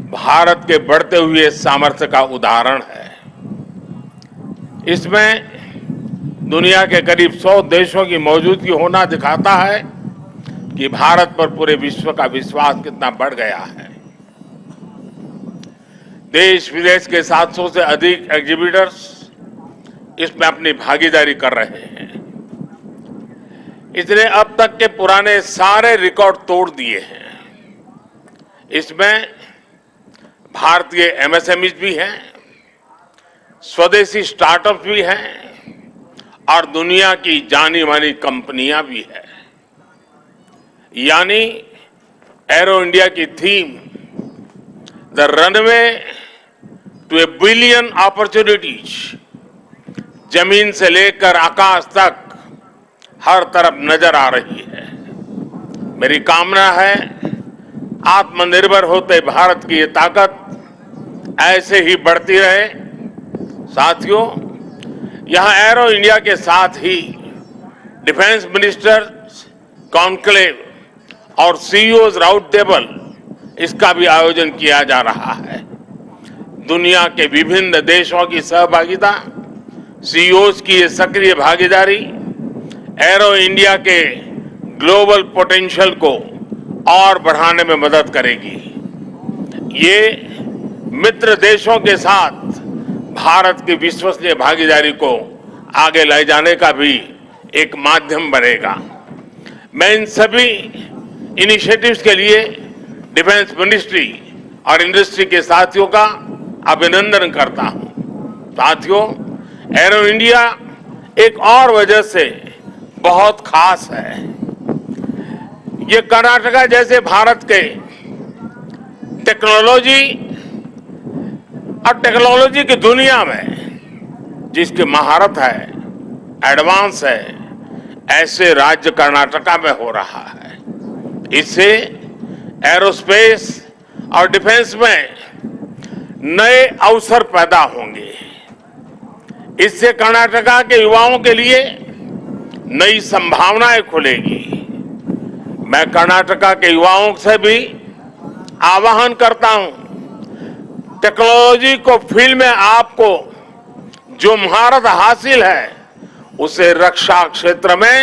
भारत के बढ़ते हुए सामर्थ्य का उदाहरण है। इसमें दुनिया के करीब 100 देशों की मौजूदगी होना दिखाता है कि भारत पर पूरे विश्व का विश्वास कितना बढ़ गया है। देश विदेश के 700 से अधिक एग्जिबिटर्स इसमें अपनी भागीदारी कर रहे हैं। इसने अब तक के पुराने सारे रिकॉर्ड तोड़ दिए हैं। इसमें भारतीय एमएसएमईज भी हैं, स्वदेशी स्टार्टअप भी हैं और दुनिया की जानी मानी कंपनियां भी है। यानी एरो इंडिया की theme the runway to a billion opportunities जमीन से लेकर आकाश तक हर तरफ नजर आ रही है। मेरी कामना है आत्मनिर्भर होते भारत की ये ताकत ऐसे ही बढ़ती रहे। साथियों, यहां एरो इंडिया के साथ ही डिफेंस मिनिस्टर्स कॉन्क्लेव और सीईओज राउंड टेबल इसका भी आयोजन किया जा रहा है। दुनिया के विभिन्न देशों की सहभागिता, सीईओज की ये सक्रिय भागीदारी एरो इंडिया के ग्लोबल पोटेंशियल को और बढ़ाने में मदद करेगी। ये मित्र देशों के साथ भारत की विश्वसनीय भागीदारी को आगे ले जाने का भी एक माध्यम बनेगा। मैं इन सभी इनिशिएटिव्स के लिए डिफेंस मिनिस्ट्री और इंडस्ट्री के साथियों का अभिनंदन करता हूं। साथियों, एरो इंडिया एक और वजह से बहुत खास है। ये कर्नाटका जैसे भारत के टेक्नोलॉजी की दुनिया में जिसकी महारत है, एडवांस है, ऐसे राज्य कर्नाटका में हो रहा है। इससे एरोस्पेस और डिफेंस में नए अवसर पैदा होंगे। इससे कर्नाटका के युवाओं के लिए नई संभावनाएं खुलेगी। मैं कर्नाटका के युवाओं से भी आह्वान करता हूं, टेक्नोलॉजी को फील्ड में आपको जो महारत हासिल है उसे रक्षा क्षेत्र में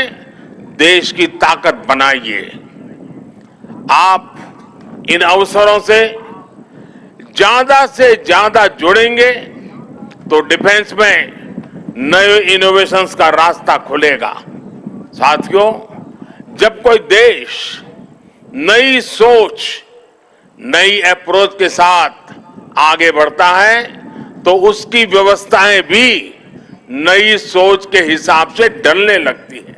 देश की ताकत बनाइए। आप इन अवसरों से ज्यादा जुड़ेंगे तो डिफेंस में नए इनोवेशंस का रास्ता खुलेगा। साथियों, जब कोई देश नई सोच, नई अप्रोच के साथ आगे बढ़ता है तो उसकी व्यवस्थाएं भी नई सोच के हिसाब से ढलने लगती है।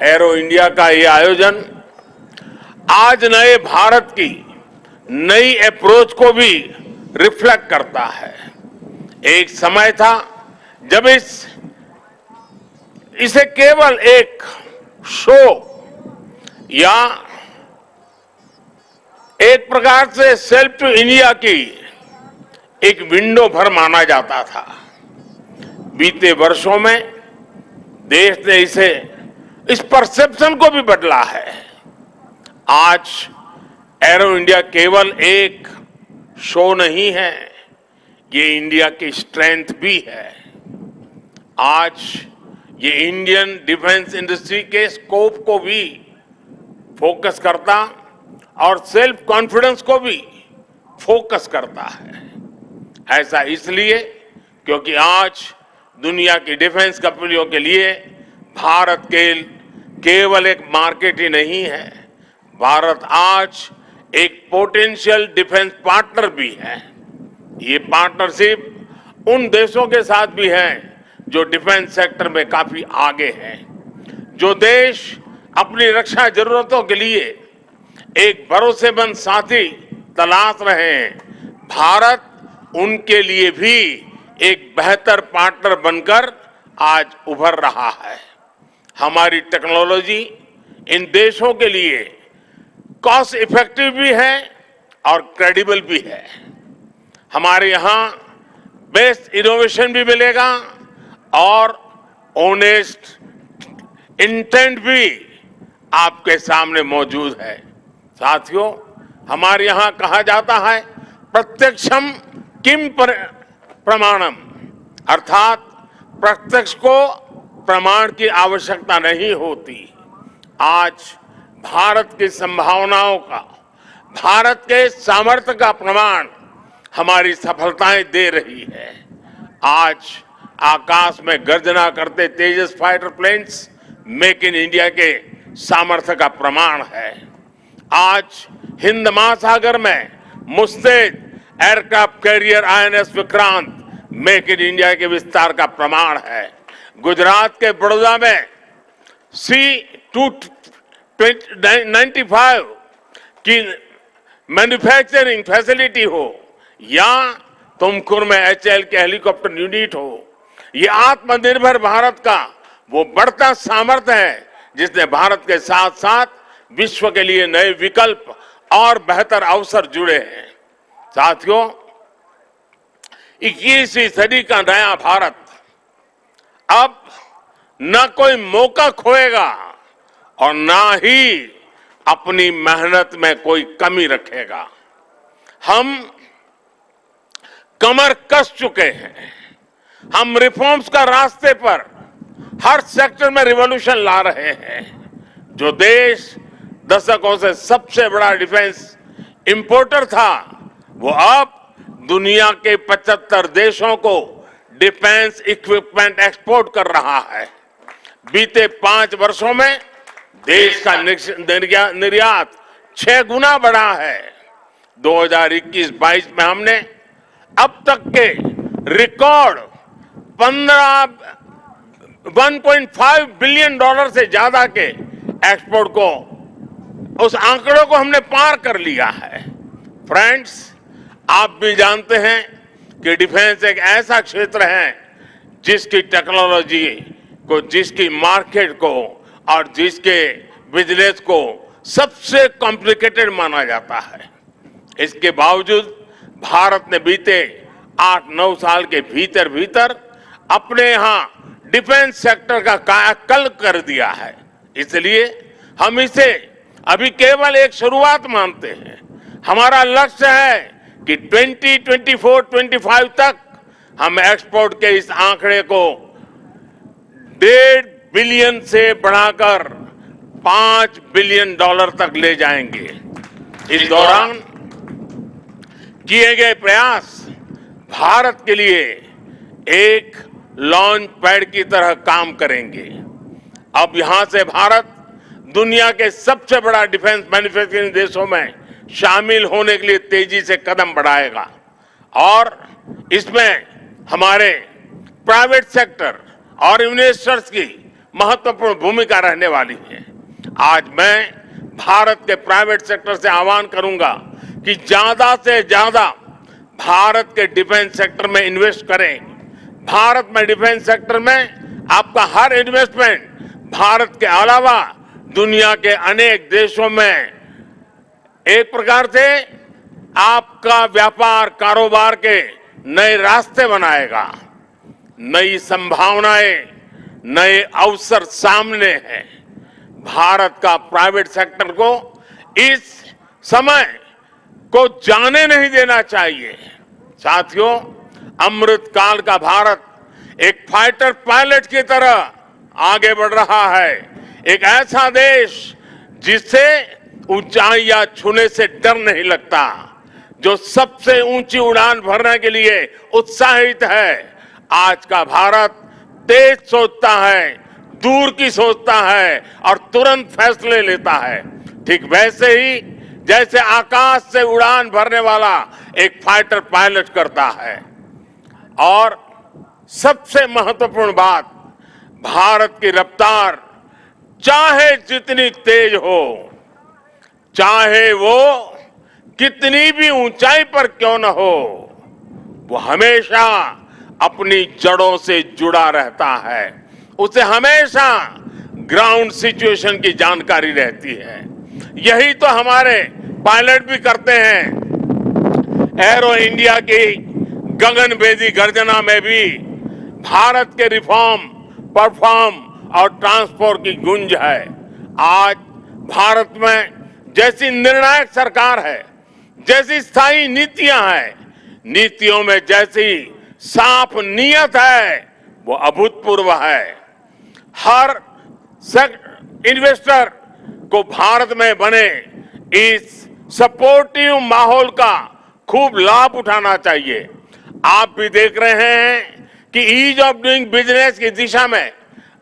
एरो इंडिया का ये आयोजन आज नए भारत की नई अप्रोच को भी रिफ्लेक्ट करता है। एक समय था जब इसे केवल एक शो या एक प्रकार से सेल्फ टू इंडिया की एक विंडो भर माना जाता था। बीते वर्षों में देश ने इस परसेप्शन को भी बदला है। आज एरो इंडिया केवल एक शो नहीं है, ये इंडिया की स्ट्रेंथ भी है। आज ये इंडियन डिफेंस इंडस्ट्री के स्कोप को भी फोकस करता और सेल्फ कॉन्फिडेंस को भी फोकस करता है। ऐसा इसलिए क्योंकि आज दुनिया की डिफेंस कंपनियों के लिए भारत केवल एक मार्केट ही नहीं है, भारत आज एक पोटेंशियल डिफेंस पार्टनर भी है। ये पार्टनरशिप उन देशों के साथ भी है जो डिफेंस सेक्टर में काफी आगे हैं, जो देश अपनी रक्षा जरूरतों के लिए एक भरोसेमंद साथी तलाश रहे हैं। भारत उनके लिए भी एक बेहतर पार्टनर बनकर आज उभर रहा है। हमारी टेक्नोलॉजी इन देशों के लिए कॉस्ट इफेक्टिव भी है और क्रेडिबल भी है। हमारे यहाँ बेस्ट इनोवेशन भी मिलेगा और ऑनेस्ट इंटेंट भी आपके सामने मौजूद है। साथियों, हमारे यहाँ कहा जाता है प्रत्यक्षम किम प्रमाणम, अर्थात प्रत्यक्ष को प्रमाण की आवश्यकता नहीं होती। आज भारत की संभावनाओं का, भारत के सामर्थ्य का प्रमाण हमारी सफलताएं दे रही है। आज आकाश में गर्जना करते Tejas fighter planes make in India के सामर्थ्य का प्रमाण है। आज हिंद महासागर में मुस्तैद aircraft carrier INS Vikrant make in India के विस्तार का प्रमाण है। गुजरात के बड़ौदा में C-295 की मैन्युफैक्चरिंग फैसिलिटी हो या तुमकुर में HAL के हेलीकॉप्टर यूनिट हो, ये आत्मनिर्भर भारत का वो बढ़ता सामर्थ्य है जिसने भारत के साथ साथ विश्व के लिए नए विकल्प और बेहतर अवसर जुड़े हैं। साथियों, 21वीं सदी का नया भारत अब न कोई मौका खोएगा और ना ही अपनी मेहनत में कोई कमी रखेगा। हम कमर कस चुके हैं। हम रिफॉर्म्स का रास्ते पर हर सेक्टर में रिवॉल्यूशन ला रहे हैं। जो देश दशकों से सबसे बड़ा डिफेंस इंपोर्टर था, वो अब दुनिया के 75 देशों को डिफेंस इक्विपमेंट एक्सपोर्ट कर रहा है। बीते 5 वर्षों में देश का निर्यात 6 गुना बढ़ा है। 2021-22 में हमने अब तक के रिकॉर्ड 1.5 बिलियन डॉलर से ज्यादा के एक्सपोर्ट को, उस आंकड़ों को हमने पार कर लिया है। फ्रेंड्स, आप भी जानते हैं कि डिफेंस एक ऐसा क्षेत्र है जिसकी टेक्नोलॉजी को, जिसकी मार्केट को और जिसके बिजनेस को सबसे कॉम्प्लिकेटेड माना जाता है। इसके बावजूद भारत ने बीते 8-9 साल के भीतर भीतर अपने यहां डिफेंस सेक्टर का कायाकल्प कर दिया है। इसलिए हम इसे अभी केवल एक शुरुआत मानते हैं। हमारा लक्ष्य है कि 2024-25 तक हम एक्सपोर्ट के इस आंकड़े को 1.5 बिलियन से बढ़ाकर 5 बिलियन डॉलर तक ले जाएंगे। इस दौरान किए गए प्रयास भारत के लिए एक लॉन्च पैड की तरह काम करेंगे। अब यहां से भारत दुनिया के सबसे बड़ा डिफेंस मैन्युफैक्चरिंग देशों में शामिल होने के लिए तेजी से कदम बढ़ाएगा और इसमें हमारे प्राइवेट सेक्टर और इन्वेस्टर्स की महत्वपूर्ण भूमिका रहने वाली है। आज मैं भारत के प्राइवेट सेक्टर से आह्वान करूंगा कि ज्यादा से ज्यादा भारत के डिफेंस सेक्टर में इन्वेस्ट करें। भारत में डिफेंस सेक्टर में आपका हर इन्वेस्टमेंट भारत के अलावा दुनिया के अनेक देशों में एक प्रकार से आपका व्यापार कारोबार के नए रास्ते बनाएगा। नई संभावनाएं, नए अवसर सामने हैं। भारत का प्राइवेट सेक्टर को इस समय को जाने नहीं देना चाहिए। साथियों, अमृत काल का भारत एक फाइटर पायलट की तरह आगे बढ़ रहा है। एक ऐसा देश जिससे ऊंचाइयां छूने से डर नहीं लगता, जो सबसे ऊंची उड़ान भरने के लिए उत्साहित है। आज का भारत तेज सोचता है, दूर की सोचता है और तुरंत फैसले लेता है। ठीक वैसे ही जैसे आकाश से उड़ान भरने वाला एक फाइटर पायलट करता है। और सबसे महत्वपूर्ण बात, भारत की रफ्तार चाहे जितनी तेज हो, चाहे वो कितनी भी ऊंचाई पर क्यों न हो, वो हमेशा अपनी जड़ों से जुड़ा रहता है। उसे हमेशा ग्राउंड सिचुएशन की जानकारी रहती है। यही तो हमारे पायलट भी करते हैं। एरो इंडिया की गगनभेदी गर्जना में भी भारत के रिफॉर्म, परफॉर्म और ट्रांसपोर्ट की गूंज है। आज भारत में जैसी निर्णायक सरकार है, जैसी स्थायी नीतियां हैं, नीतियों में जैसी साफ नियत है, वो अभूतपूर्व है। हर इन्वेस्टर को भारत में बने इस सपोर्टिव माहौल का खूब लाभ उठाना चाहिए। आप भी देख रहे हैं कि ईज ऑफ डूइंग बिजनेस की दिशा में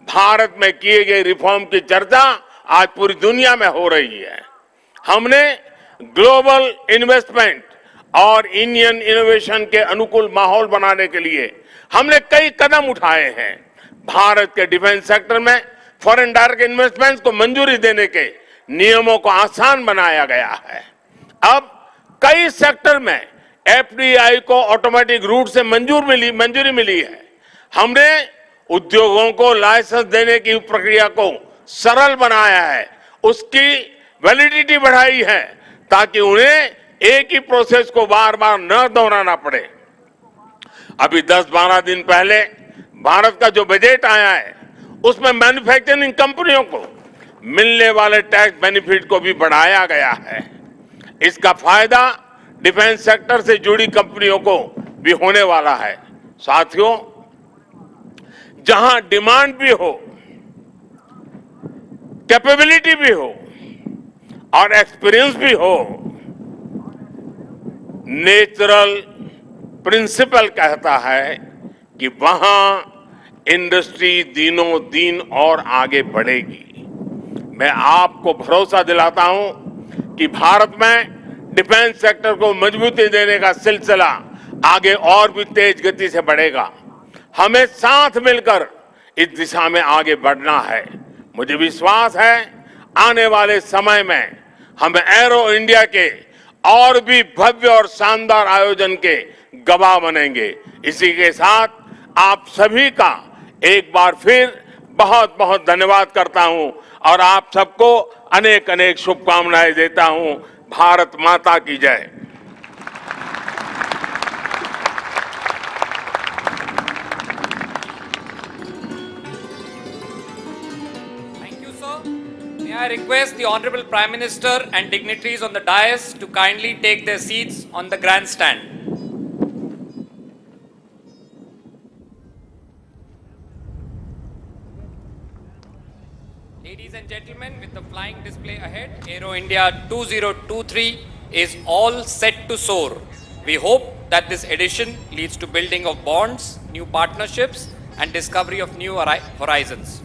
भारत में किए गए रिफॉर्म की चर्चा आज पूरी दुनिया में हो रही है। हमने ग्लोबल इन्वेस्टमेंट और इंडियन इनोवेशन के अनुकूल माहौल बनाने के लिए हमने कई कदम उठाए हैं। भारत के डिफेंस सेक्टर में फॉरेन डायरेक्ट इन्वेस्टमेंट को मंजूरी देने के नियमों को आसान बनाया गया है। अब कई सेक्टर में एफडीआई को ऑटोमेटिक रूट से मंजूरी मिली है। हमने उद्योगों को लाइसेंस देने की प्रक्रिया को सरल बनाया है, उसकी वैलिडिटी बढ़ाई है ताकि उन्हें एक ही प्रोसेस को बार बार न दोहराना पड़े। अभी 10-12 दिन पहले भारत का जो बजट आया है उसमें मैन्युफैक्चरिंग कंपनियों को मिलने वाले टैक्स बेनिफिट को भी बढ़ाया गया है। इसका फायदा डिफेंस सेक्टर से जुड़ी कंपनियों को भी होने वाला है। साथियों, जहां डिमांड भी हो, कैपेबिलिटी भी हो और एक्सपीरियंस भी हो, नेचुरल प्रिंसिपल कहता है कि वहां इंडस्ट्री दिनों दिन और आगे बढ़ेगी। मैं आपको भरोसा दिलाता हूं कि भारत में डिफेंस सेक्टर को मजबूती देने का सिलसिला आगे और भी तेज गति से बढ़ेगा। हमें साथ मिलकर इस दिशा में आगे बढ़ना है। मुझे विश्वास है आने वाले समय में हम एरो इंडिया के और भी भव्य और शानदार आयोजन के गवाह बनेंगे। इसी के साथ आप सभी का एक बार फिर बहुत बहुत धन्यवाद करता हूं और आप सबको अनेक अनेक शुभकामनाएं देता हूं। भारत माता की जय। I request the Honorable Prime Minister and dignitaries on the dais to kindly take their seats on the grandstand. Ladies and gentlemen, with the flying display ahead, Aero India 2023 is all set to soar. We hope that this edition leads to building of bonds, new partnerships, and discovery of new horizons.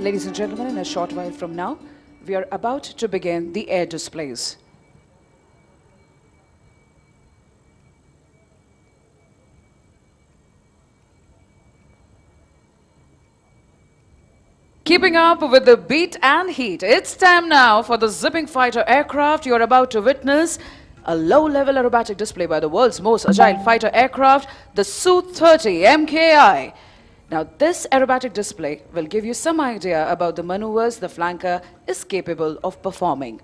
Ladies and gentlemen, in a short while from now, we are about to begin the air displays. Keeping up with the beat and heat, it's time now for the zipping fighter aircraft. You're about to witness a low-level aerobatic display by the world's most agile fighter aircraft, the Su-30 MKI. Now, this aerobatic display will give you some idea about the maneuvers the flanker is capable of performing.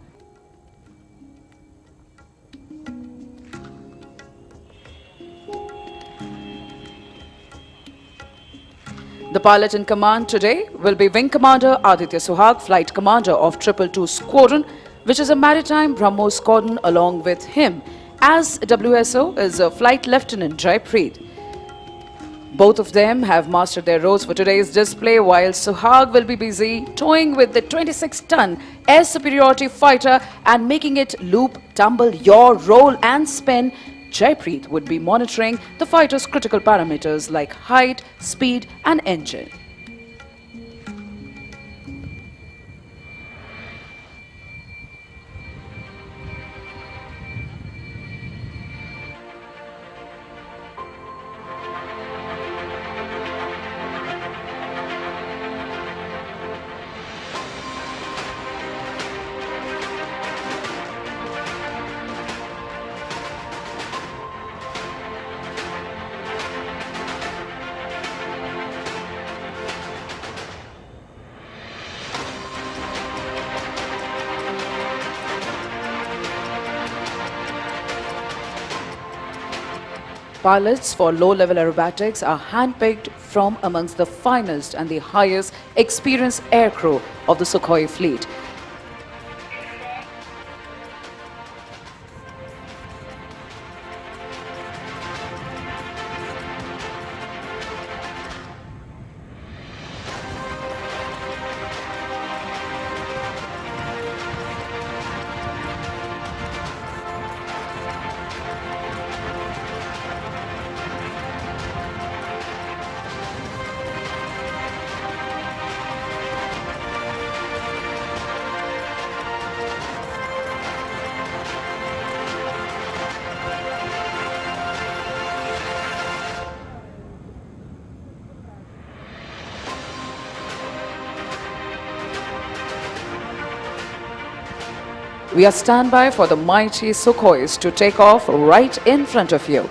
The pilot in command today will be Wing Commander Aditya Suhag, Flight Commander of 222 Squadron, which is a maritime BrahMos squadron. Along with him as WSO is Flight Lieutenant Jaipreet. Both of them have mastered their roles for today's display, while Suhag will be busy toying with the 26-ton air superiority fighter and making it loop, tumble, yaw, roll and spin. Jaipreet would be monitoring the fighter's critical parameters like height, speed and engine. Pilots for low-level aerobatics are handpicked from amongst the finest and the highest experienced aircrew of the Sukhoi fleet. We are standby for the mighty Sukhois to take off right in front of you.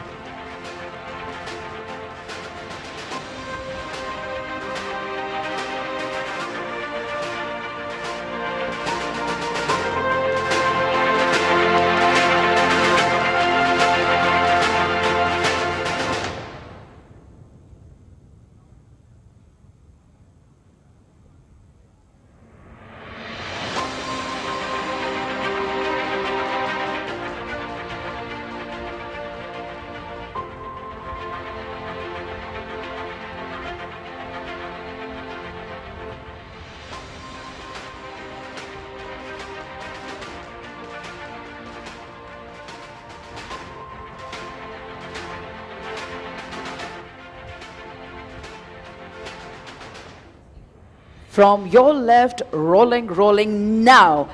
From your left, rolling now.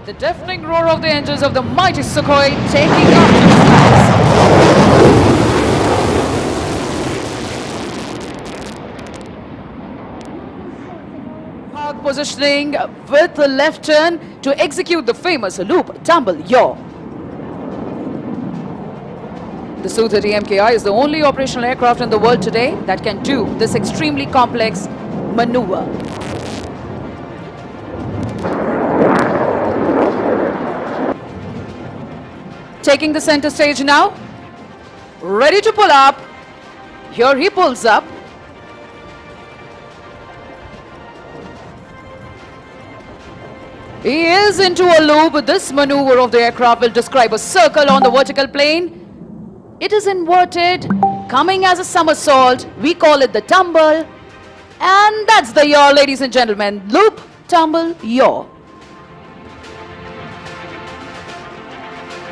The deafening roar of the engines of the mighty Sukhoi taking up to the positioning with the left turn to execute the famous loop, tumble, yaw. The Su-30 MKI is the only operational aircraft in the world today that can do this extremely complex maneuver. Taking the center stage now, ready to pull up. Here he pulls up. He is into a loop. This maneuver of the aircraft will describe a circle on the vertical plane. It is inverted, coming as a somersault. We call it the tumble. And that's the yaw, ladies and gentlemen. Loop, tumble, yaw.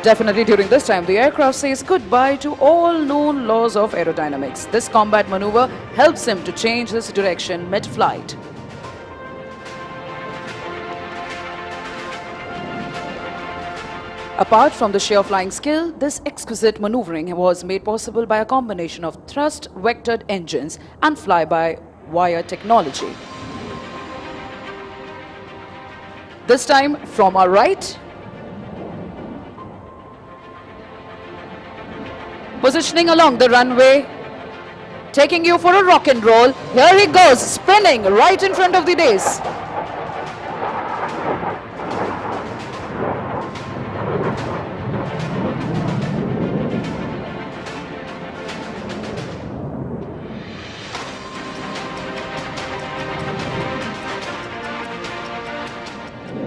Definitely during this time, the aircraft says goodbye to all known laws of aerodynamics. This combat maneuver helps him to change his direction mid-flight. Apart from the sheer flying skill, this exquisite maneuvering was made possible by a combination of thrust-vectored engines and fly-by-wire technology. This time from our right, positioning along the runway, taking you for a rock and roll. Here he goes, spinning right in front of the dais.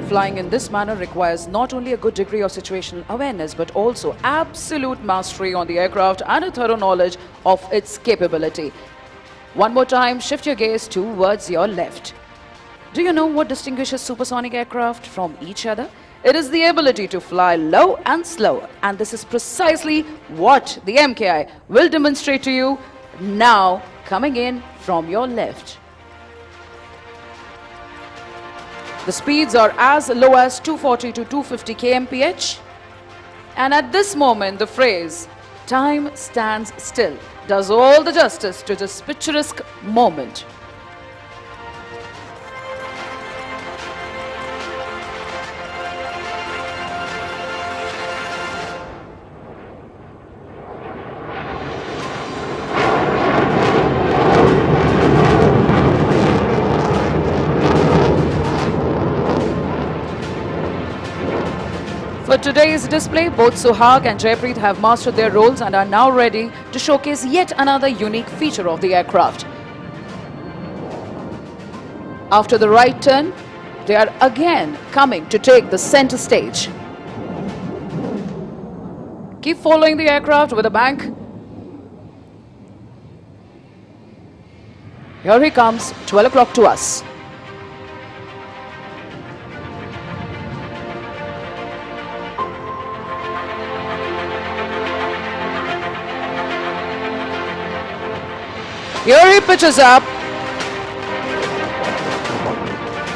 Flying in this manner requires not only a good degree of situational awareness but also absolute mastery on the aircraft and a thorough knowledge of its capability. One more time, shift your gaze towards your left. Do you know what distinguishes supersonic aircraft from each other? It is the ability to fly low and slow, and this is precisely what the MKI will demonstrate to you now, coming in from your left. The speeds are as low as 240 to 250 kmph. And at this moment, the phrase, "time stands still," does all the justice to this picturesque moment. For today's display, both Suhag and Jaipreet have mastered their roles and are now ready to showcase yet another unique feature of the aircraft. After the right turn, they are again coming to take the center stage. Keep following the aircraft with a bank. Here he comes, 12 o'clock to us. Here he pitches up.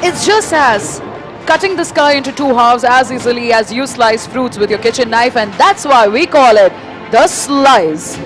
It's just as cutting the sky into two halves as easily as you slice fruits with your kitchen knife, and that's why we call it the slice.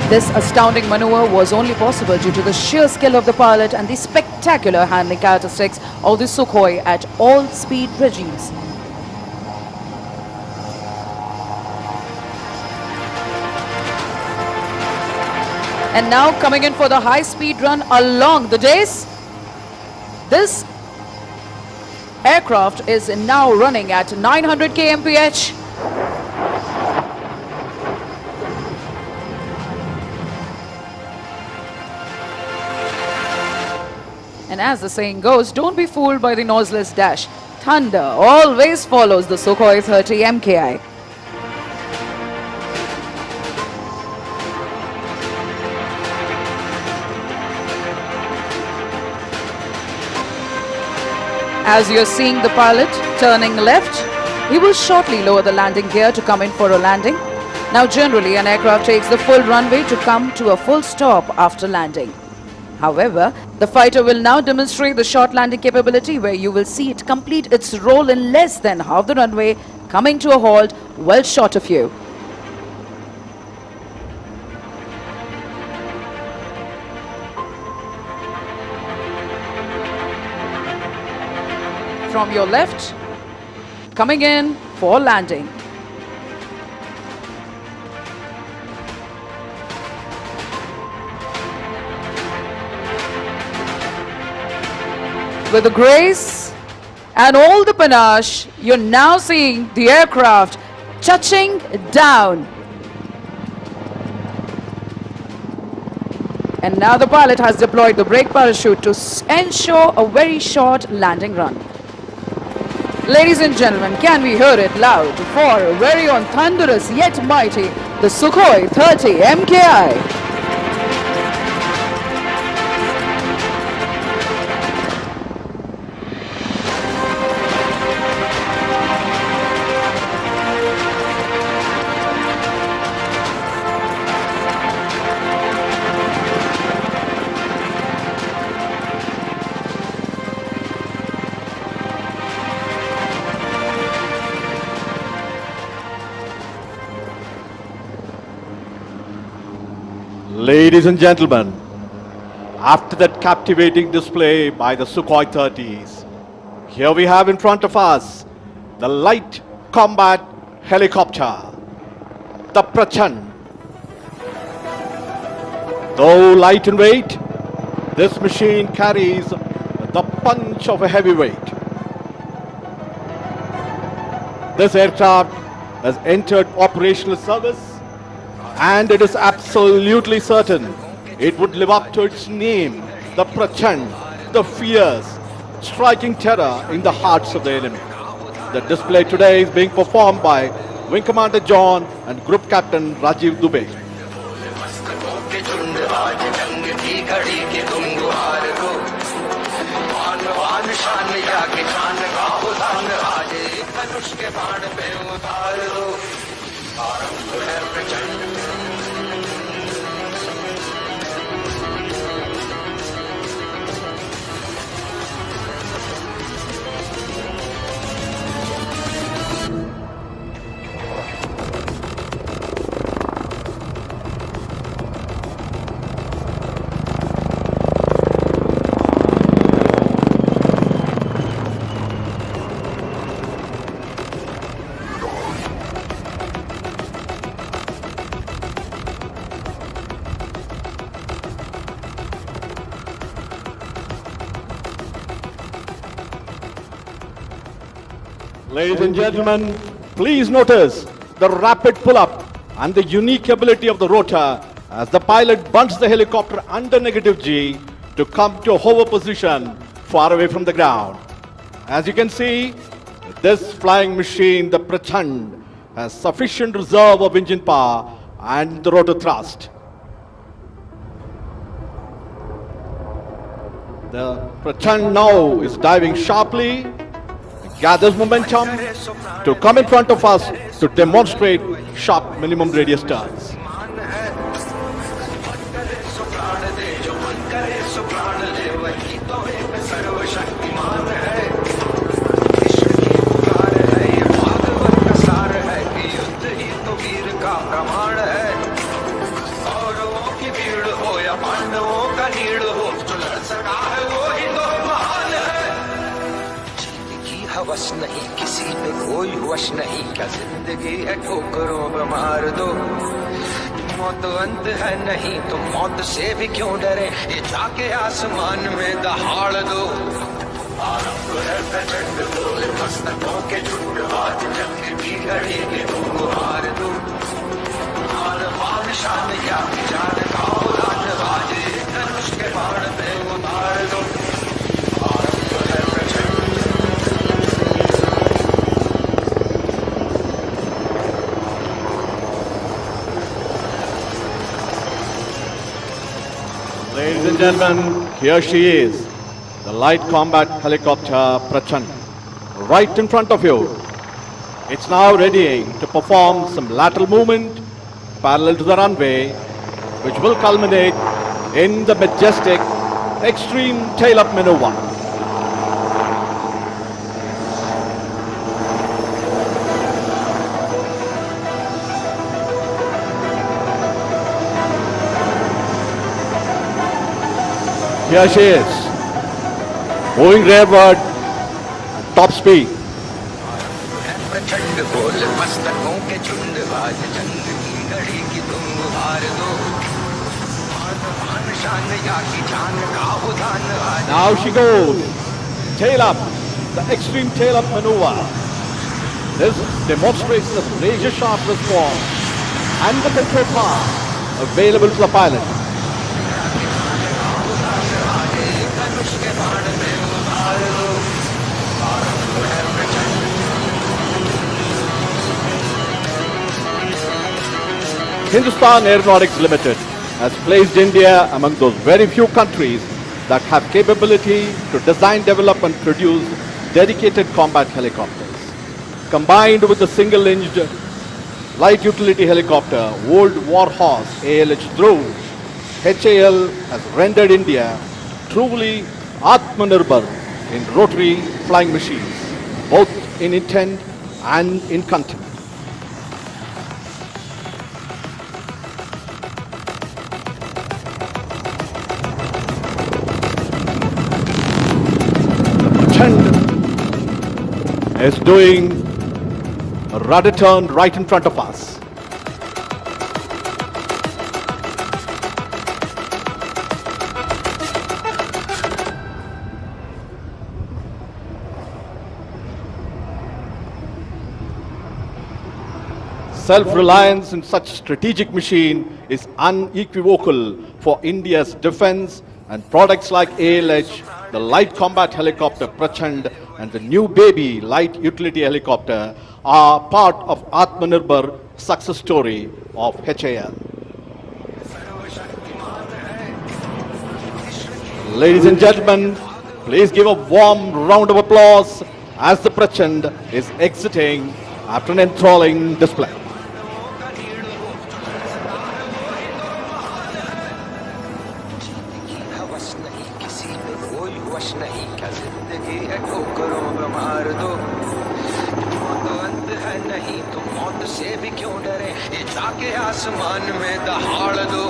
This astounding maneuver was only possible due to the sheer skill of the pilot and the spectacular handling characteristics of the Sukhoi at all speed regimes. And now coming in for the high-speed run along the dais, this aircraft is now running at 900 kmph. And as the saying goes, don't be fooled by the noiseless dash. Thunder always follows the Sukhoi 30 MKI. As you're seeing the pilot turning left, he will shortly lower the landing gear to come in for a landing. Now generally an aircraft takes the full runway to come to a full stop after landing. However, the fighter will now demonstrate the short landing capability where you will see it complete its roll in less than half the runway, coming to a halt well short of you. From your left, coming in for landing. With the grace and all the panache, you're now seeing the aircraft touching down. And now the pilot has deployed the brake parachute to ensure a very short landing run. Ladies and gentlemen, can we hear it loud for very on thunderous yet mighty, the Sukhoi 30 MKI. Ladies and gentlemen, after that captivating display by the Sukhoi 30s, here we have in front of us the light combat helicopter, the Prachand. Though light in weight, this machine carries the punch of a heavyweight. This aircraft has entered operational service, and it is absolutely certain it would live up to its name, the Prachand, the fierce, striking terror in the hearts of the enemy. The display today is being performed by Wing Commander John and Group Captain Rajiv Dubey. Ladies and gentlemen, please notice the rapid pull-up and the unique ability of the rotor as the pilot bunts the helicopter under negative G to come to a hover position far away from the ground. As you can see, this flying machine, the Prachand, has sufficient reserve of engine power and the rotor thrust. The Prachand now is diving sharply, gathers momentum to come in front of us to demonstrate sharp minimum radius turns. हवस नहीं किसी पे कोई वश नहीं क्या जिंदगी है ठोकरों पे मार दो मौत अंत है नहीं तो मौत से भी क्यों डरे ये जाके आसमान में दहाड़ दो आरंभ है प्रचंड बोल मस्तकों के झुंड आज जंग की घड़ी के तुम हार दो आन बान शान या जान का उड़ान बाजे धनुष के बाण पे उतार दो आरंभ है प्रचंड। Ladies and gentlemen, here she is, the light combat helicopter Prachand, right in front of you. It's now readying to perform some lateral movement parallel to the runway, which will culminate in the majestic extreme tail-up maneuver. Here she is, moving rearward, top speed. प्रचंड बोल मस्तकों के झुंड आज जंग की घड़ी की तुम हार दो मान शान या की जान का उदान आज। Now she goes, tail up, the extreme tail up maneuver. This demonstrates the razor sharp response and the control path available to the pilot. Hindustan Aeronautics Limited has placed India among those very few countries that have capability to design, develop and produce dedicated combat helicopters. Combined with the single-engine light utility helicopter, Old Warhorse ALH-Dhruv, HAL has rendered India truly Atmanirbhar in rotary flying machines, both in intent and in content. Prachand is doing a rudder turn right in front of us. Self-reliance in such strategic machine is unequivocal for India's defense, and products like ALH, the light combat helicopter Prachand and the new baby light utility helicopter are part of Atmanirbhar success story of HAL. Ladies and gentlemen, please give a warm round of applause as the Prachand is exiting after an enthralling display. हवस नहीं किसी पे कोई वश नहीं क्या जिंदगी है ठोकरों में मार दो मौत अंत है नहीं तो मौत से भी क्यों डरे ये जाके आसमान में दहाड़ दो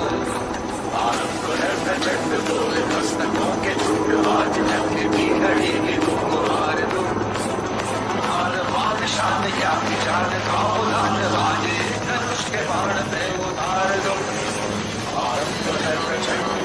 भारत को है प्रचंड बोले दस्तकों के झूठ आज जंग की घड़ी की तुम मार दो हार बादशाह ने क्या जान का उलान बाजे धनुष के बाण पे उतार दो भारत को है प्रचंड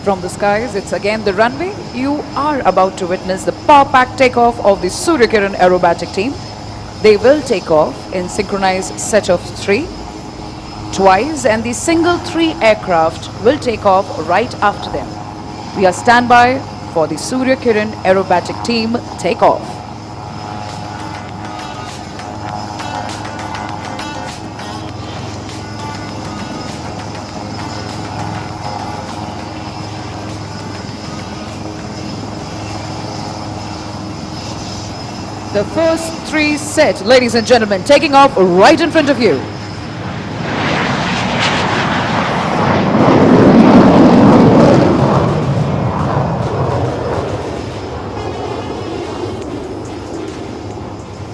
From the skies, it's again the runway. You are about to witness the power-packed takeoff of the Surya Kiran aerobatic team. They will take off in synchronized set of 3 twice, and the single 3 aircraft will take off right after them. We are standby for the Surya Kiran aerobatic team takeoff. The first 3 set, ladies and gentlemen, taking off right in front of you.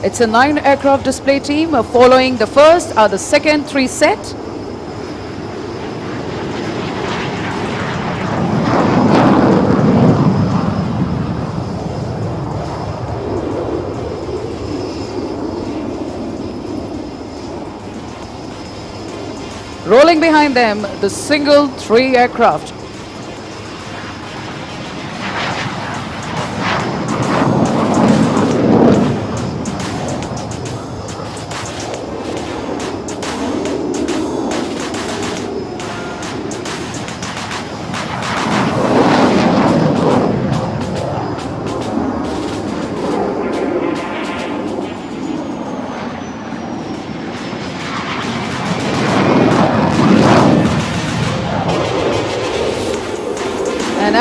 It's a 9 aircraft display team. Following the first are the second 3 set. Rolling behind them, the single 3 aircraft.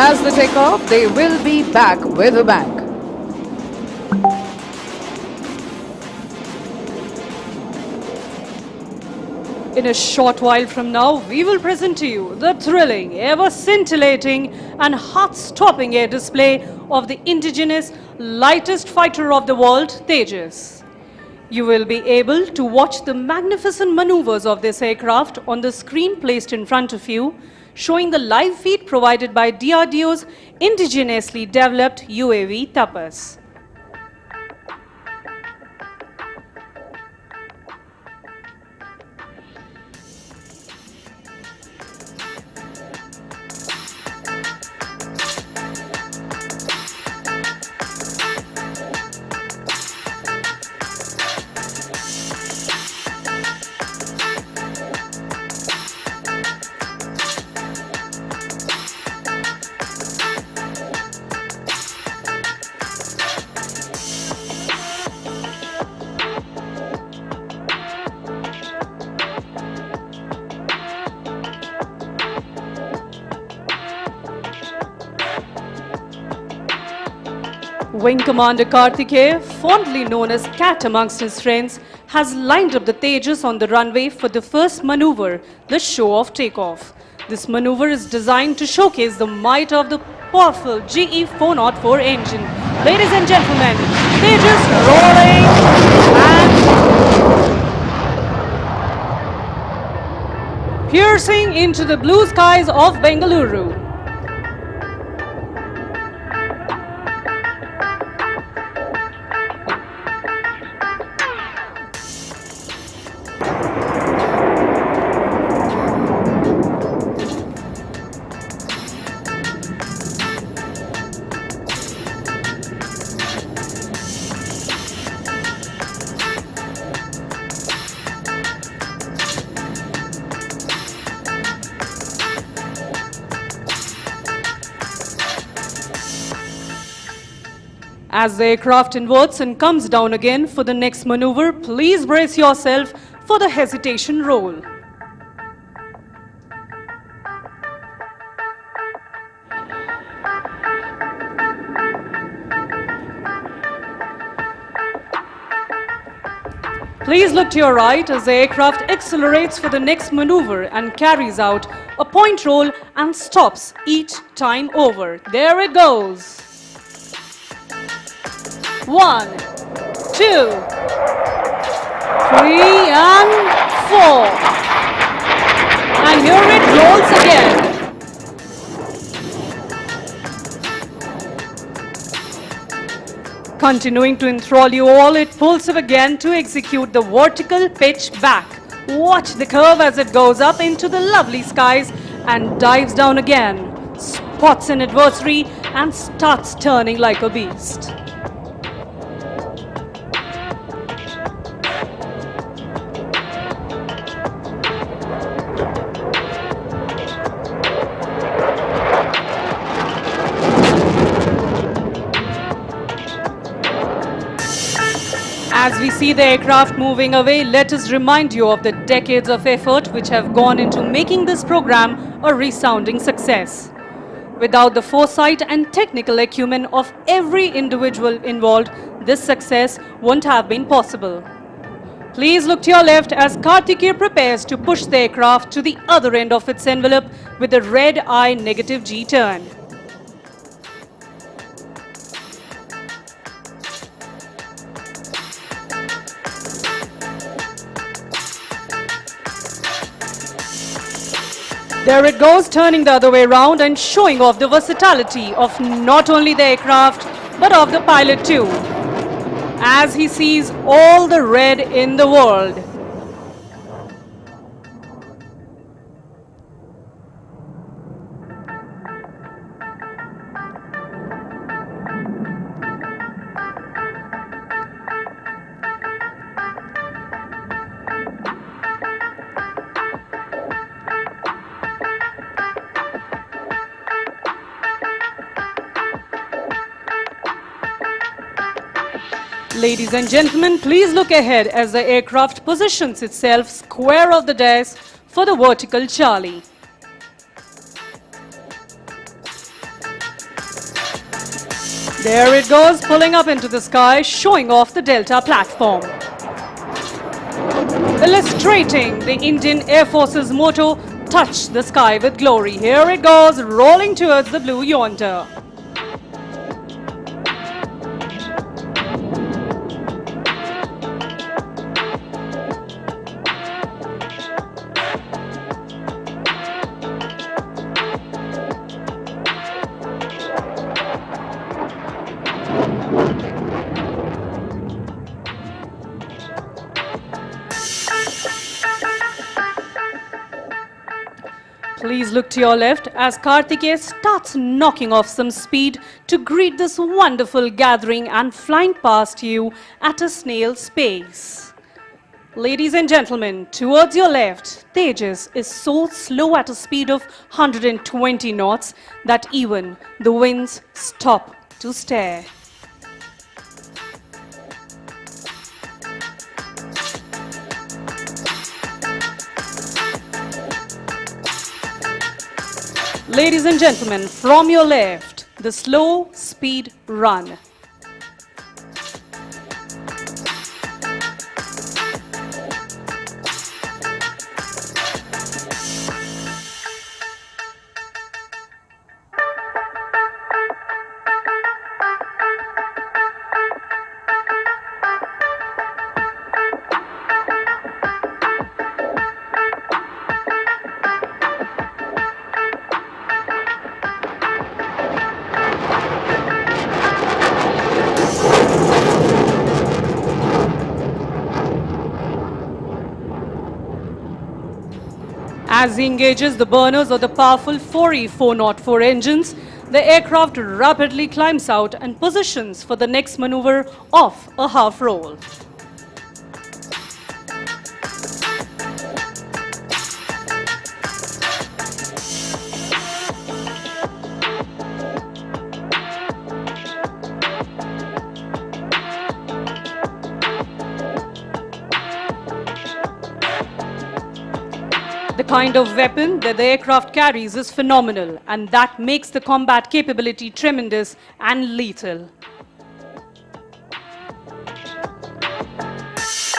as they take off, they will be back with a bang. In a short while from now, we will present to you the thrilling, ever-scintillating and heart-stopping air display of the indigenous lightest fighter of the world, Tejas. You will be able to watch the magnificent maneuvers of this aircraft on the screen placed in front of you, showing the live feed provided by DRDO's indigenously developed UAV Tapas. Wing Commander Karthikeya, fondly known as Cat amongst his friends, has lined up the Tejas on the runway for the first maneuver, the show-off takeoff. This maneuver is designed to showcase the might of the powerful GE 404 engine. Ladies and gentlemen, Tejas rolling and piercing into the blue skies of Bengaluru. As the aircraft inverts and comes down again for the next maneuver, please brace yourself for the hesitation roll. Please look to your right as the aircraft accelerates for the next maneuver and carries out a point roll and stops each time over. There it goes. 1, 2, 3, and 4. And here it rolls again. Continuing to enthrall you all, it pulls up again to execute the vertical pitch back. Watch the curve as it goes up into the lovely skies and dives down again, spots an adversary and starts turning like a beast. As we see the aircraft moving away, let us remind you of the decades of effort which have gone into making this program a resounding success. Without the foresight and technical acumen of every individual involved, this success wouldn't have been possible. Please look to your left as Karthikeya prepares to push the aircraft to the other end of its envelope with the red eye negative G turn. There it goes, turning the other way around and showing off the versatility of not only the aircraft, but of the pilot too, as he sees all the red in the world. Ladies and gentlemen, please look ahead as the aircraft positions itself square of the desk for the vertical Charlie. There it goes, pulling up into the sky, showing off the Delta platform. Illustrating the Indian Air Force's motto, touch the sky with glory. Here it goes, rolling towards the blue yonder. Please look to your left as Karthikeya starts knocking off some speed to greet this wonderful gathering and flying past you at a snail's pace. Ladies and gentlemen, towards your left, Tejas is so slow at a speed of 120 knots that even the winds stop to stare. Ladies and gentlemen, from your left, the slow speed run. As he engages the burners of the powerful 4E404 engines, the aircraft rapidly climbs out and positions for the next maneuver of a half roll. The kind of weapon that the aircraft carries is phenomenal, and that makes the combat capability tremendous and lethal.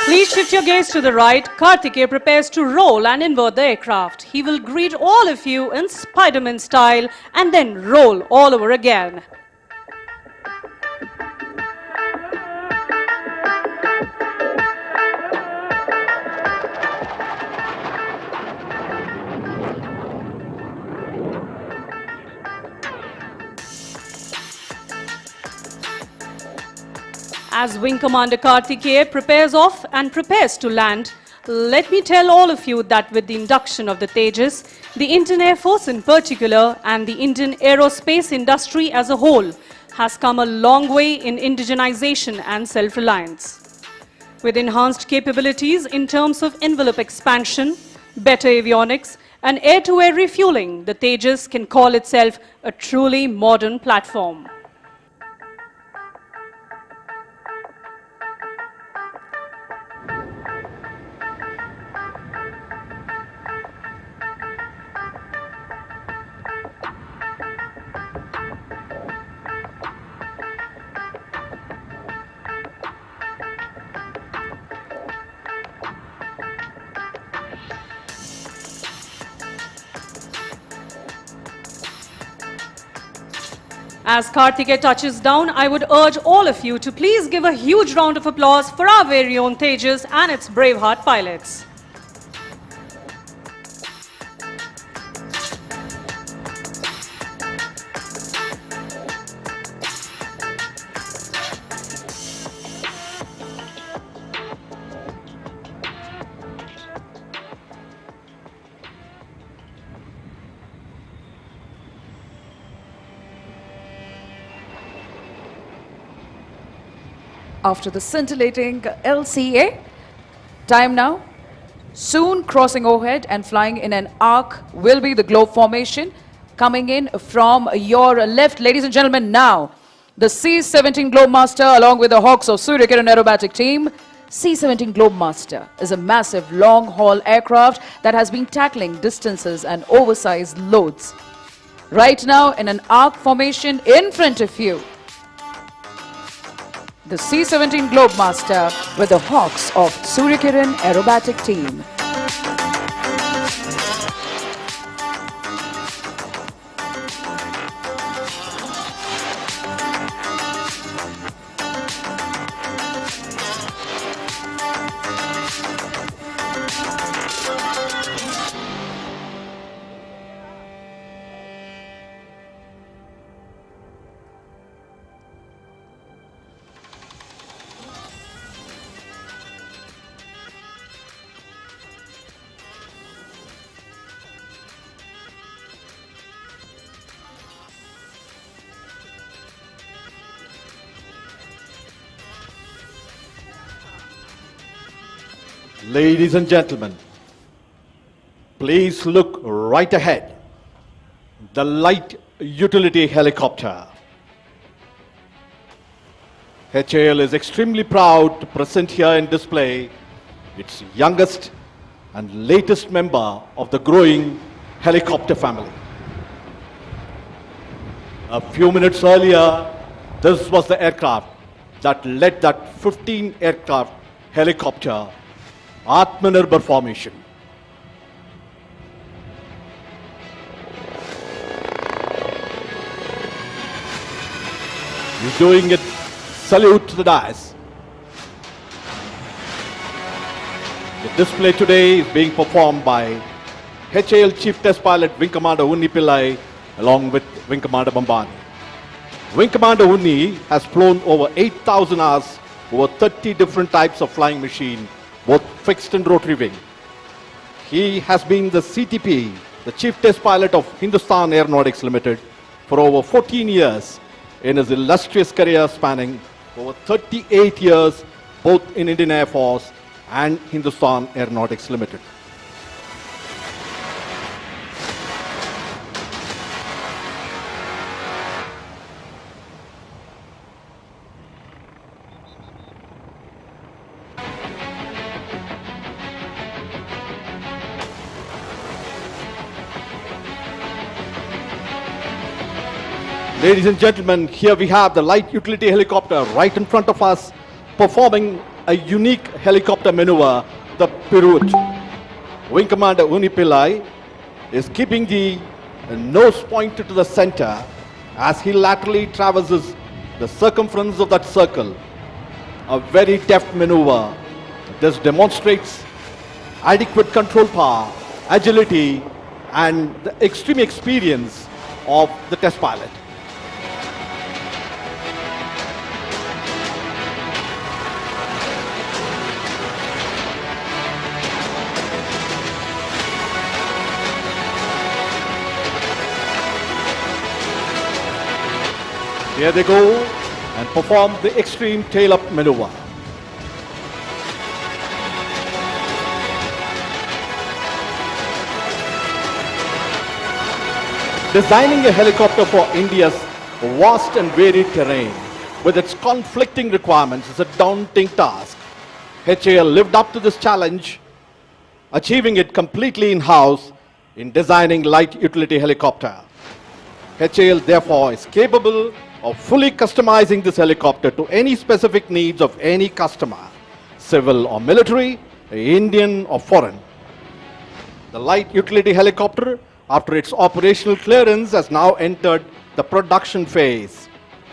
Please shift your gaze to the right. Karthikeya prepares to roll and invert the aircraft. He will greet all of you in Spider-Man style and then roll all over again. As Wing Commander Karthikeya prepares off and prepares to land, let me tell all of you that with the induction of the Tejas, the Indian Air Force in particular and the Indian aerospace industry as a whole has come a long way in indigenization and self-reliance. With enhanced capabilities in terms of envelope expansion, better avionics, and air-to-air refueling, the Tejas can call itself a truly modern platform. As Karthikeya touches down, I would urge all of you to please give a huge round of applause for our very own Tejas and its braveheart pilots. After the scintillating LCA, time now, soon crossing overhead and flying in an arc will be the globe formation coming in from your left. Ladies and gentlemen, now the C-17 Globemaster along with the Hawks of Surya Kiran aerobatic team. C-17 Globemaster is a massive long-haul aircraft that has been tackling distances and oversized loads. Right now in an arc formation in front of you. the C-17 Globemaster with the Hawks of Surya Kiran aerobatic team. Ladies and gentlemen, please look right ahead. The light utility helicopter. HAL is extremely proud to present here in display its youngest and latest member of the growing helicopter family. A few minutes earlier, this was the aircraft that led that 15 aircraft helicopter Atmanirbhar formation. He's doing it. Salute to the dais. The display today is being performed by HAL Chief Test Pilot Wing Commander Unni Pillai along with Wing Commander Bambani. Wing Commander Unni has flown over 8,000 hours over 30 different types of flying machine, both fixed and rotary wing. He has been the CTP, the Chief Test Pilot of Hindustan Aeronautics Limited, for over 14 years in his illustrious career spanning over 38 years both in Indian Air Force and Hindustan Aeronautics Limited. Ladies and gentlemen, here we have the light utility helicopter right in front of us, performing a unique helicopter maneuver, the pirouette. Wing Commander Unni Pillai is keeping the nose pointed to the center as he laterally traverses the circumference of that circle. A very deft maneuver. This demonstrates adequate control power, agility, and the extreme experience of the test pilot. Here they go and perform the extreme tail-up maneuver. Designing a helicopter for India's vast and varied terrain with its conflicting requirements is a daunting task. HAL lived up to this challenge, achieving it completely in-house in designing light utility helicopter. HAL therefore is capable of fully customizing this helicopter to any specific needs of any customer, civil or military, Indian or foreign. The light utility helicopter, after its operational clearance, has now entered the production phase.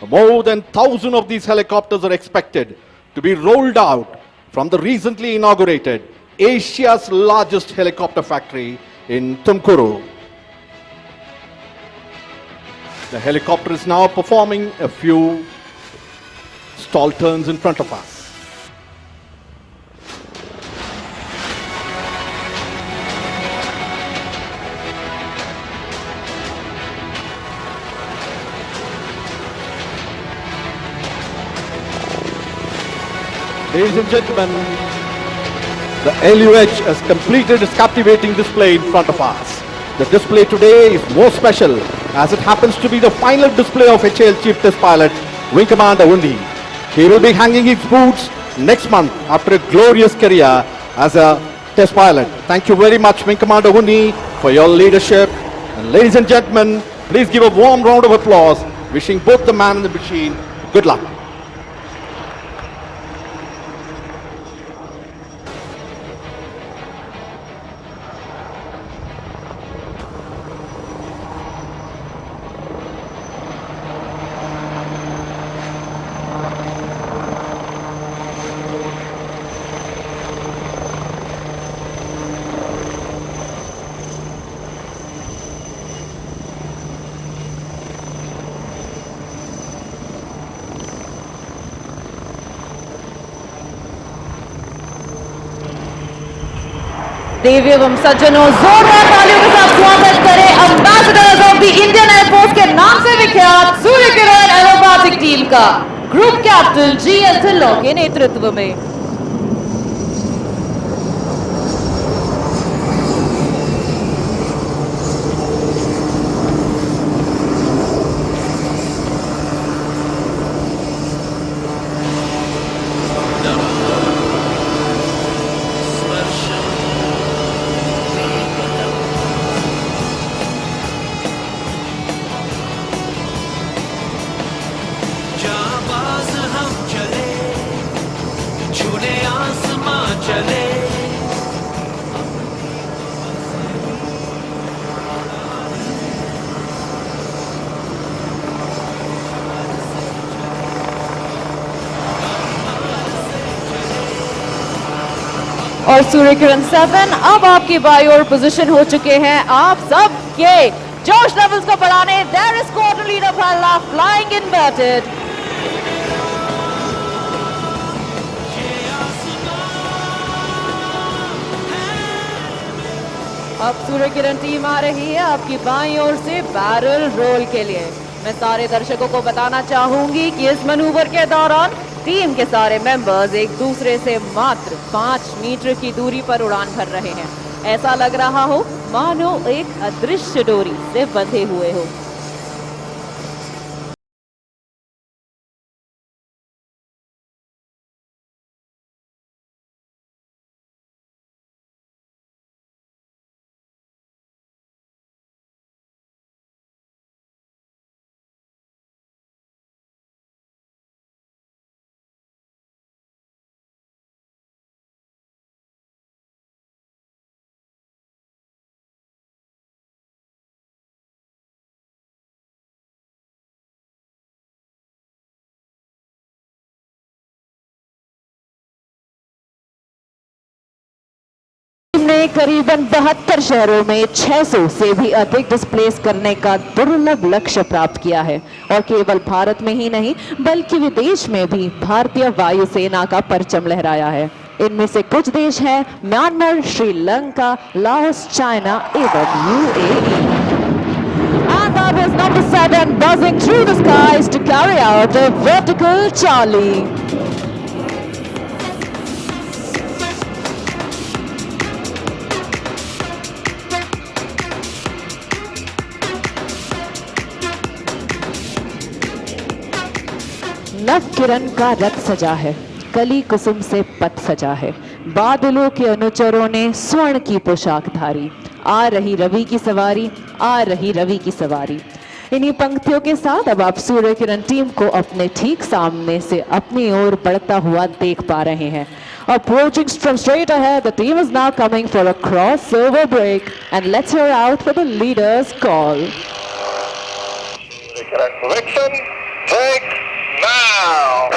More than 1,000 of these helicopters are expected to be rolled out from the recently inaugurated Asia's largest helicopter factory in Tumkuru. The helicopter is now performing a few stall turns in front of us. Ladies and gentlemen, the LUH has completed its captivating display in front of us. The display today is more special as it happens to be the final display of HAL Chief Test Pilot Wing Commander Unni. He will be hanging his boots next month after a glorious career as a test pilot. Thank you very much, Wing Commander Unni, for your leadership. And ladies and gentlemen, please give a warm round of applause, wishing both the man and the machine good luck. देवी एवं सज्जनों, जोरदार तालियों के साथ स्वागत करें ambassadors of the Indian air force के नाम से विख्यात सूर्य किरण एरोबैटिक टीम का ग्रुप कैप्टन जी.एस. ढिल्लों के नेतृत्व में। और सूर्य किरण 7 अब आपकी बाई ओर पोजीशन हो चुके हैं। आप सब के जोश लेवल्स को बढ़ाने देयर इज स्क्वाड्रन लीडर पहला फ्लाइंग इन्वर्टेड। अब सूर्य किरण टीम आ रही है आपकी बाईं ओर से बैरल रोल के लिए। मैं सारे दर्शकों को बताना चाहूंगी कि इस मैनूवर के दौरान टीम के सारे मेंबर्स एक दूसरे से मात्र 5 मीटर की दूरी पर उड़ान भर रहे हैं। ऐसा लग रहा हो मानो एक अदृश्य डोरी से बंधे हुए हो। ने करीबन 72 शहरों में 600 से भी अधिक डिस्प्लेस करने का दुर्लभ लक्ष्य प्राप्त किया है और केवल भारत में ही नहीं बल्कि विदेश में भी भारतीय वायुसेना का परचम लहराया है। इनमें से कुछ देश हैं म्यांमार, श्रीलंका, लाओस, चाइना एवं UAE. And that is number 7 buzzing through the skies to carry out a vertical Charlie. नव किरण का रथ सजा है, कली कुसुम से पथ सजा है, बादलों के अनुचरों ने स्वर्ण की पोशाक धारी, आ रही रवि की सवारी, आ रही रवि की सवारी। इन्हीं पंक्तियों के साथ अब आप सूर्य किरण टीम को अपने ठीक सामने से अपनी ओर बढ़ता हुआ देख पा रहे हैं। Approaching from straight ahead, the team is now coming for a crossover break, and let's hear out for the leader's call. Correction, break now.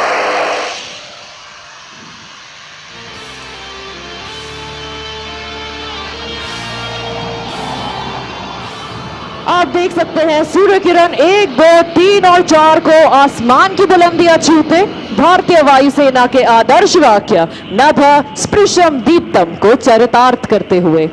आप देख सकते हैं सूर्य किरण 1, 2, 3 और 4 को आसमान की बुलंदियां छूते भारतीय वायुसेना के आदर्श वाक्य नभ स्पृशम दीप्तम को चरितार्थ करते हुए।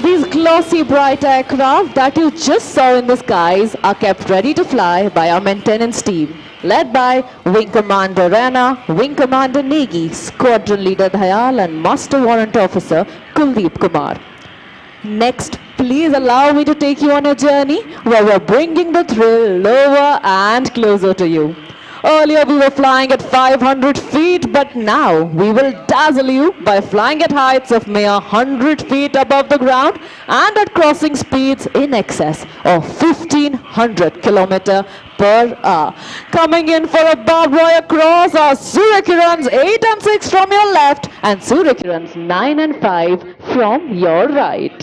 These glossy bright aircraft that you just saw in the skies are kept ready to fly by our maintenance team, led by Wing Commander Rana, Wing Commander Negi, Squadron Leader Dayal and Master Warrant Officer Kuldeep Kumar. Next, please allow me to take you on a journey where we're bringing the thrill lower and closer to you. Earlier we were flying at 500 feet, but now we will dazzle you by flying at heights of mere 100 feet above the ground and at crossing speeds in excess of 1500 km per hour. Coming in for a barbed wire cross are Surya Kiran's 8 and 6 from your left and Surya Kiran's 9 and 5 from your right.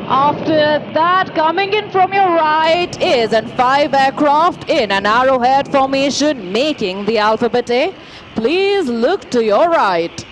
After that, coming in from your right is an 5 aircraft in an arrowhead formation making the alphabet A. Please look to your right.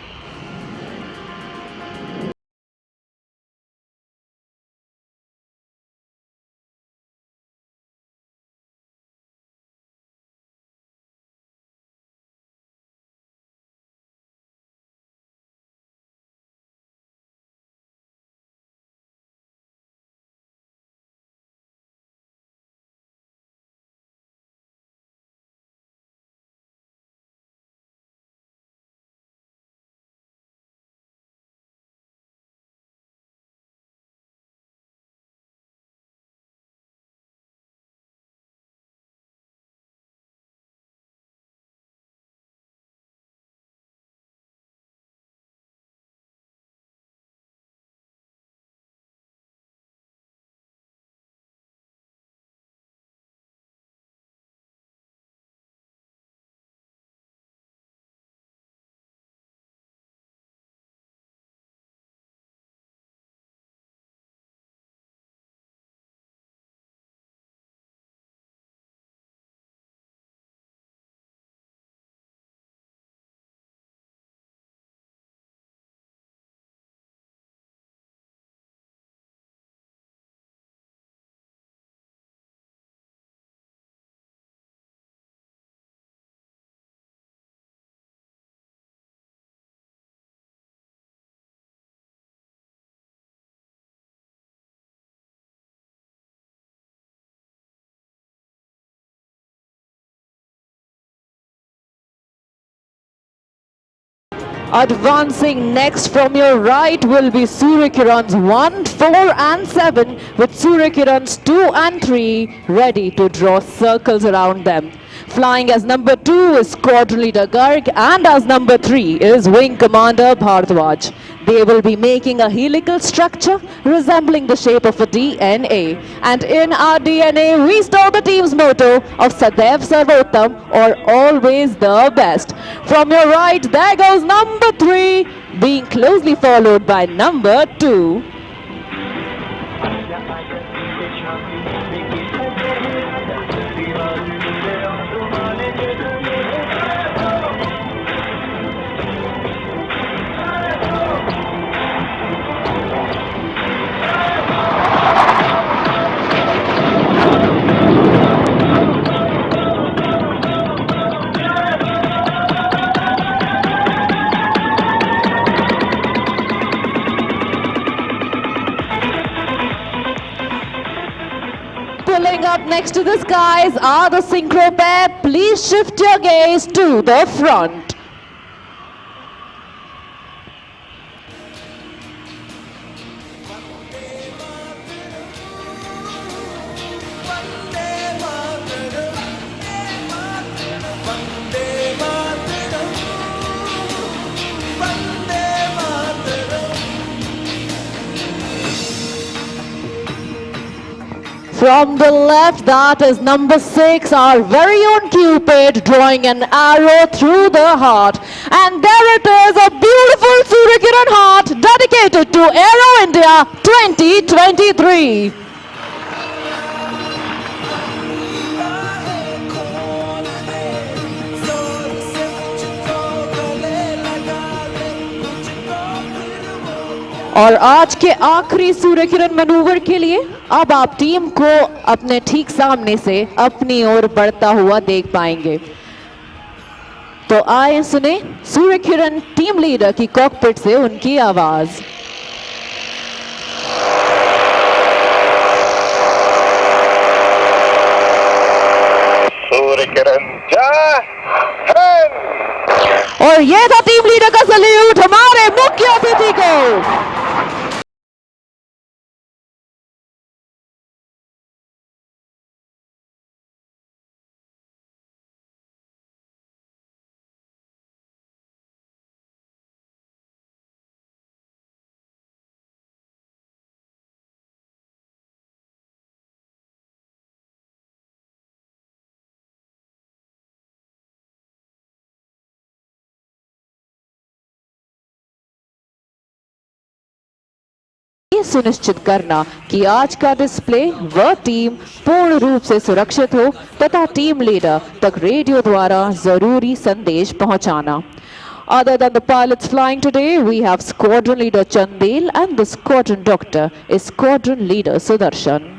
Advancing next from your right will be Surya Kiran's 1, 4 and 7 with Surya Kiran's 2 and 3 ready to draw circles around them. Flying as number 2 is Squadron Leader Garg and as number 3 is Wing Commander Bhardwaj. They will be making a helical structure resembling the shape of a DNA. And in our DNA, we store the team's motto of Sadaiv Sarvottam, or always the best. From your right, there goes number 3, being closely followed by number 2. Pulling up next to the skies are the synchro pair. Please shift your gaze to the front. From the left, that is number 6, our very own Cupid, drawing an arrow through the heart. And there it is, a beautiful Surya Kiran heart dedicated to Aero India 2023. और आज के आखिरी Surya Kiran manoeuvre के लिए अब आप team को अपने ठीक सामने से अपनी ओर बढ़ता हुआ देख पाएंगे। तो आए सुने सूर्य किरण टीम लीडर की कॉकपिट से उनकी आवाज। सूर्य किरण जय हिंद। और ये था टीम लीडर का सल्यूट हमारे मुख्य अतिथि को। ये सुनिश्चित करना कि आज का डिस्प्ले व टीम पूर्ण रूप से सुरक्षित हो तथा टीम लीडर तक रेडियो द्वारा जरूरी संदेश पहुंचाना. Other than the pilots flying today, we have Squadron Leader Chandel and the Squadron Doctor is Squadron Leader Sudarshan.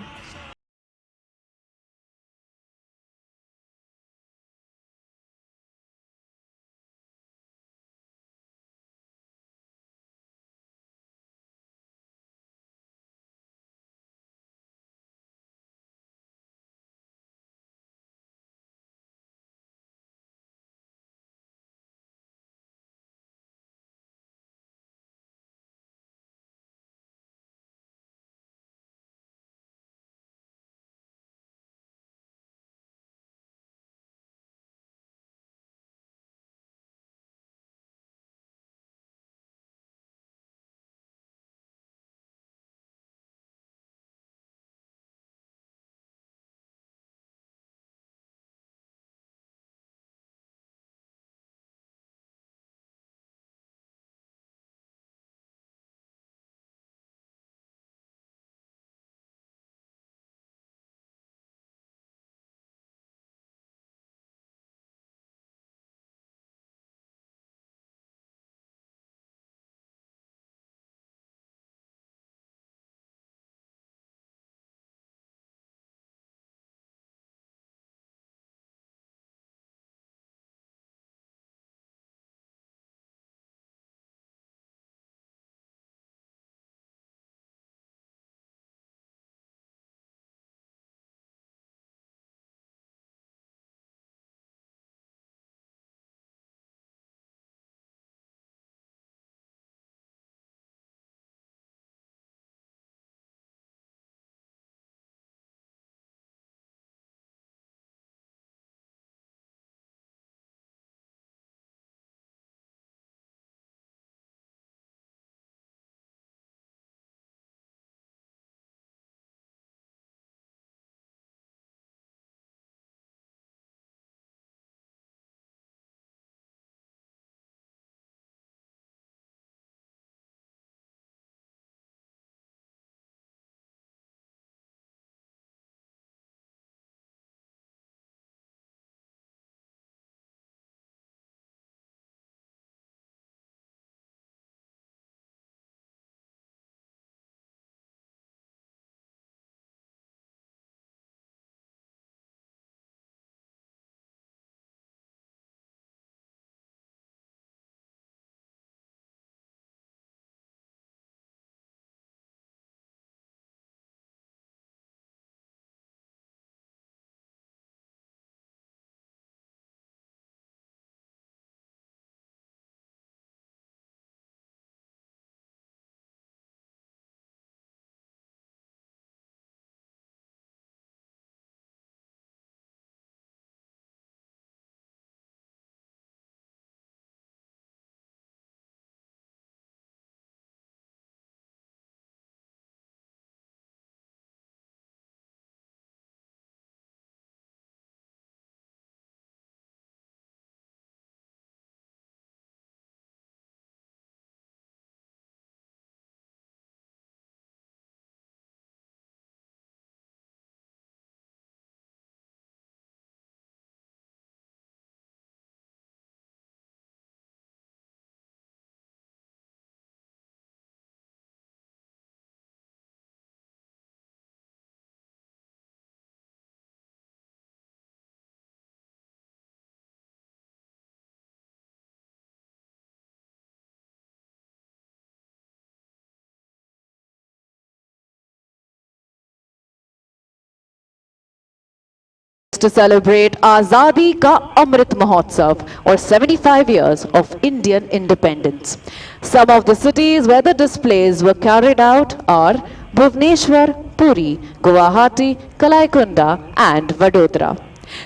To celebrate Azadi Ka Amrit Mahotsav or 75 years of Indian independence. Some of the cities where the displays were carried out are Bhubaneswar, Puri, Guwahati, Kalaikunda and Vadodara.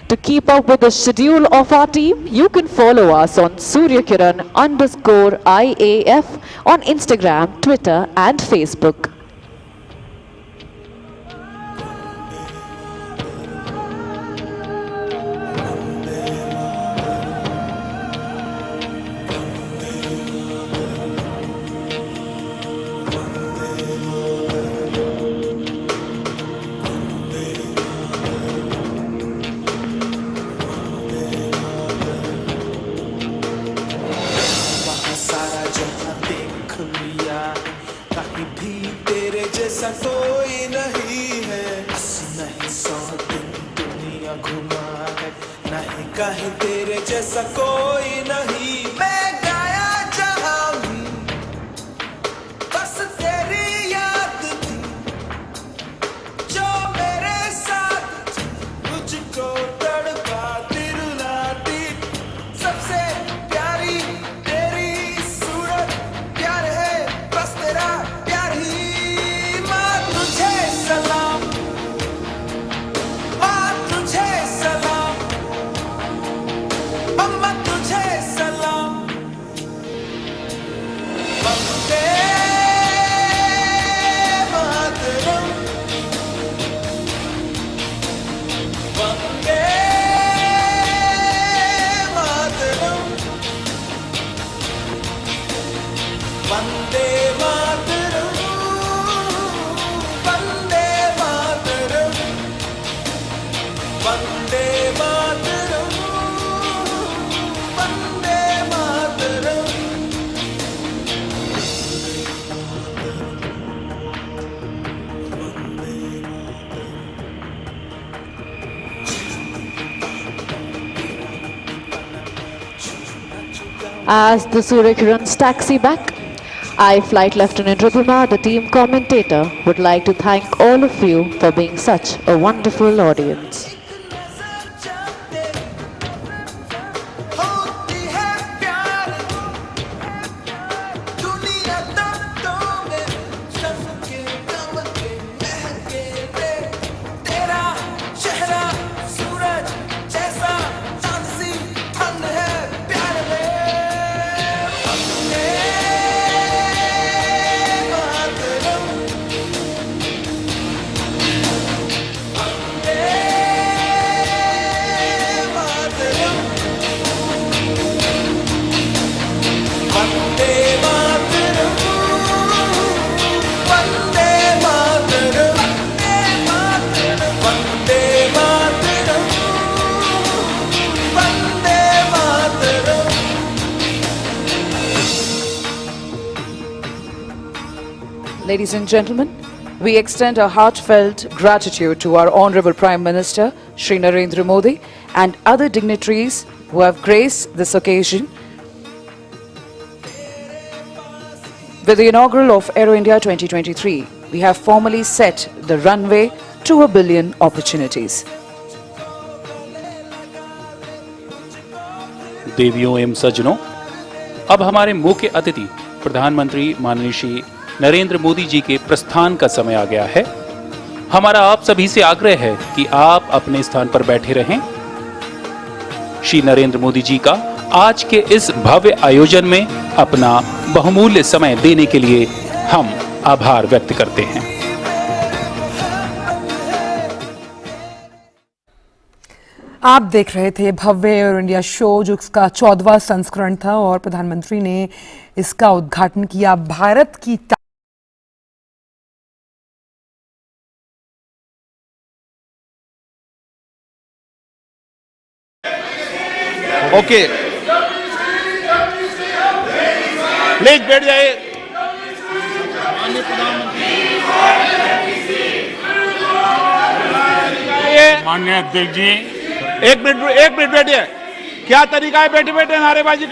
To keep up with the schedule of our team, you can follow us on Surya Kiran _IAF on Instagram, Twitter and Facebook. कोई नहीं है, 100 दिन दुनिया घुमा है, नहीं कहीं तेरे जैसा कोई नहीं। मैं गाया जहां भी बस तेरी याद थी, जो मेरे साथ थी, मुझको तड़पाती रुलाती। सबसे प्यारी तेरी सूरत, प्यार है बस तेरा प्यार ही। माँ तुझे सलाम, माँ तुझे सलाम, अम्मा तुझे सलाम। Vande Mataram, Vande Mataram, Vande Mataram, Vande Mataram, Vande Mataram, Vande Mataram. As the Surya Kiran's taxi back, I, Flight Lieutenant Rupima, the team commentator, would like to thank all of you for being such a wonderful audience. होती है प्यार, दुनिया दर्दों में, चमके दमके महके रे। तेरा चेहरा सूरज जैसा, चांद सी ठंड है प्यार में। Vande Mataram, Vande Mataram, Vande Mataram, Vande Mataram, Vande Mataram, Vande Mataram. Ladies and gentlemen, we extend our heartfelt gratitude to our Honorable Prime Minister, Shri Narendra Modi, and other dignitaries who have graced this occasion. With the inaugural of Aero India 2023, we have formally set the runway to 1 billion opportunities. देवियों एवं सज्जनों, अब हमारे मुख्य अतिथि प्रधानमंत्री माननीय श्री नरेंद्र मोदी जी के प्रस्थान का समय आ गया है। हमारा आप सभी से आग्रह है कि आप अपने स्थान पर बैठे रहें। श्री नरेंद्र मोदी जी का आज के इस भव्य आयोजन में अपना बहुमूल्य समय देने के लिए हम आभार व्यक्त करते हैं। आप देख रहे थे भव्य एयर इंडिया शो, जो इसका 14वां संस्करण था और प्रधानमंत्री ने इसका उद्घाटन किया। भारत की ओके, प्लीज बैठ जाइए। माननीय अध्यक्ष जी, एक मिनट बैठिए। क्या तरीका है बैठे बैठे नारेबाजी